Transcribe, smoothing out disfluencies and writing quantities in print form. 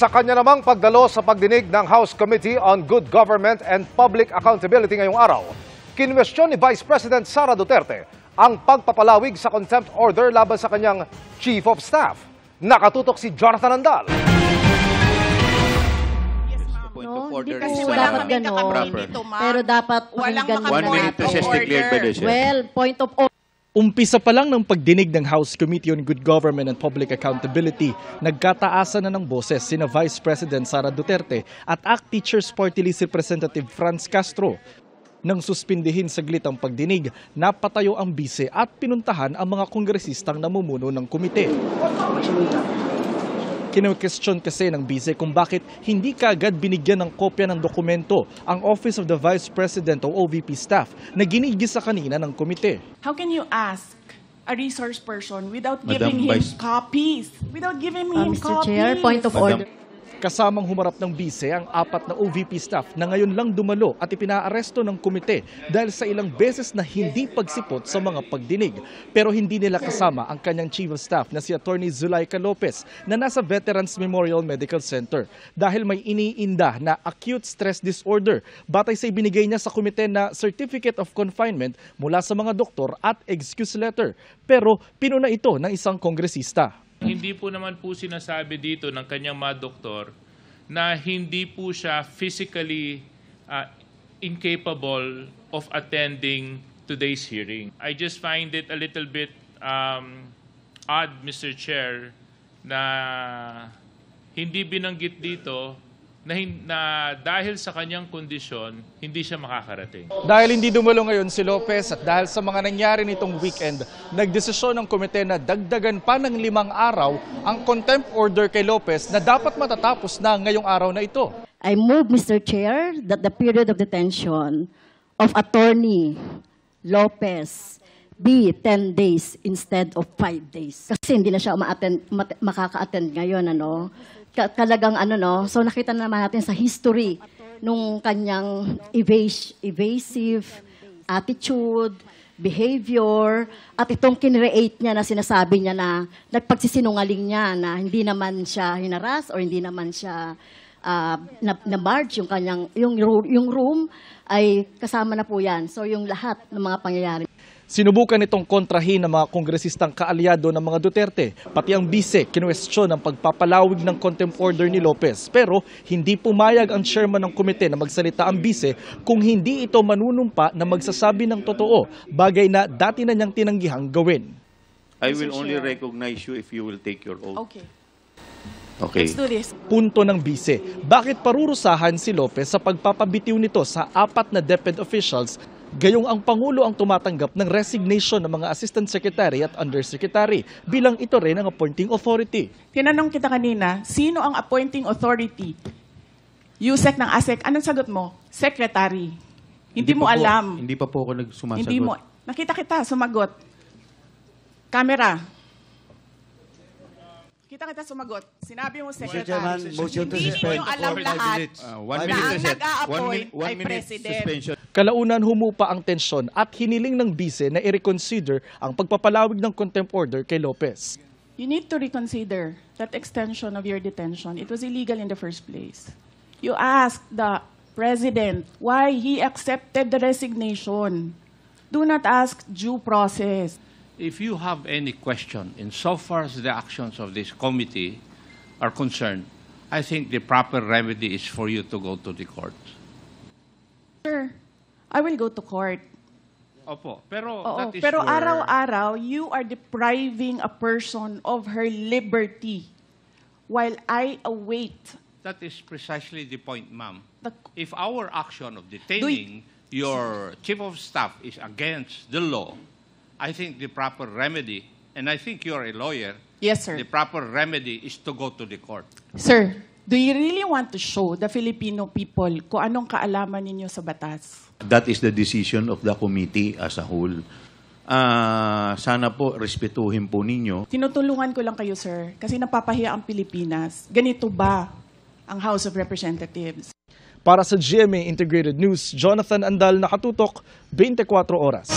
Sa kanya namang pagdalo sa pagdinig ng House Committee on Good Government and Public Accountability ngayong araw, kinwestiyon ni Vice President Sara Duterte ang pagpapalawig sa contempt order laban sa kanyang Chief of Staff. Nakatutok si Jonathan Andal. Hindi Kasi dapat ganon. Pero dapat Walang pakinggan 1 maka- muna minute natin. recess declared by the chair. Well, point of order. Umpisa pa lang ng pagdinig ng House Committee on Good Government and Public Accountability, nagkataasan na ng boses sina Vice President Sara Duterte at ACT Teachers Party List Representative Franz Castro. Nang suspindihin saglit ang pagdinig, napatayo ang bise at pinuntahan ang mga kongresistang namumuno ng komite. Kino-question kasi ng bise kung bakit hindi kaagad binigyan ng kopya ng dokumento ang Office of the Vice President o OVP staff na ginigisa kanina ng komite. How can you ask a resource person without Madam giving him Vice- copies? Without giving him Mr. copies? Chair, point of order. Kasamang humarap ng bise ang 4 na OVP staff na ngayon lang dumalo at ipinaaresto ng komite dahil sa ilang beses na hindi pagsipot sa mga pagdinig. Pero hindi nila kasama ang kanyang Chief of Staff na si Attorney Zulaika Lopez na nasa Veterans Memorial Medical Center dahil may iniinda na acute stress disorder batay sa ibinigay niya sa komite na Certificate of Confinement mula sa mga doktor at excuse letter. Pero pinuna ito ng isang kongresista. Hindi po naman po sinasabi dito ng kanyang mga doktor na hindi po siya physically incapable of attending today's hearing. I just find it a little bit odd, Mr. Chair, na hindi binanggit dito na dahil sa kanyang kondisyon, hindi siya makakarating. Dahil hindi dumalo ngayon si Lopez at dahil sa mga nangyari nitong weekend, nagdesisyon ng komite na dagdagan pa ng 5 araw ang contempt order kay Lopez na dapat matatapos na ngayong araw na ito. I move, Mr. Chair, that the period of detention of Attorney Lopez be 10 days instead of 5 days. Kasi hindi na siya makaka-attend ngayon, ano. Talagang so nakita na naman natin sa history nung kanyang evasive attitude, behavior, at itong kinreate niya na sinasabi niya na nagpagsisinungaling niya na hindi naman siya hinaras or hindi naman siya na-barge yung room ay kasama na po yan. So yung lahat ng mga pangyayari. Sinubukan itong kontrahin ng mga kongresistang kaalyado ng mga Duterte. Pati ang bise, kinwestiyon ang pagpapalawig ng contempt order ni Lopez. Pero hindi pumayag ang chairman ng komite na magsalita ang bise kung hindi ito manunumpa na magsasabi ng totoo, bagay na dati na niyang tinanggihang gawin. I will only recognize you if you will take your oath. Okay. Okay. Let's do this. Punto ng bise, bakit parurusahan si Lopez sa pagpapabitiw nito sa 4 na DepEd officials, gayong ang Pangulo ang tumatanggap ng resignation ng mga Assistant Secretary at Undersecretary bilang ito rin ang appointing authority. Tinanong kita kanina, sino ang appointing authority? USEC ng ASEC. Anong sagot mo? Secretary. Hindi mo alam. Hindi pa po ako nagsumasagot. Hindi mo. Nakita kita, sumagot. Camera. Kita sumagot. Sinabi mo, Secretary. Chairman, motion to Hindi suspend niyo alam for 5 lahat minutes. 1 na minute ang reset. nag-a-appoint ay One minute President. suspension. Kalaunan humupa ang tensyon at hiniling ng bise na i-reconsider ang pagpapalawig ng contempt order kay Lopez. You need to reconsider that extension of your detention. It was illegal in the first place. You asked the President why he accepted the resignation. Do not ask due process. If you have any question insofar as the actions of this committee are concerned, I think the proper remedy is for you to go to the court. Sir, I will go to court. Opo, pero Oo, that is pero your... araw-araw, you are depriving a person of her liberty while I await That is precisely the point, ma'am. the... If our action of detaining your chief of staff is against the law, I think the proper remedy, and I think you're a lawyer, Yes, sir. the proper remedy is to go to the court. Sir, do you really want to show the Filipino people kung anong kaalaman ninyo sa batas? That is the decision of the committee as a whole. Sana po respetuhin po ninyo. Tinutulungan ko lang kayo, sir, kasi napapahiya ang Pilipinas. Ganito ba ang House of Representatives? Para sa GMA Integrated News, Jonathan Andal, nakatutok, 24 oras.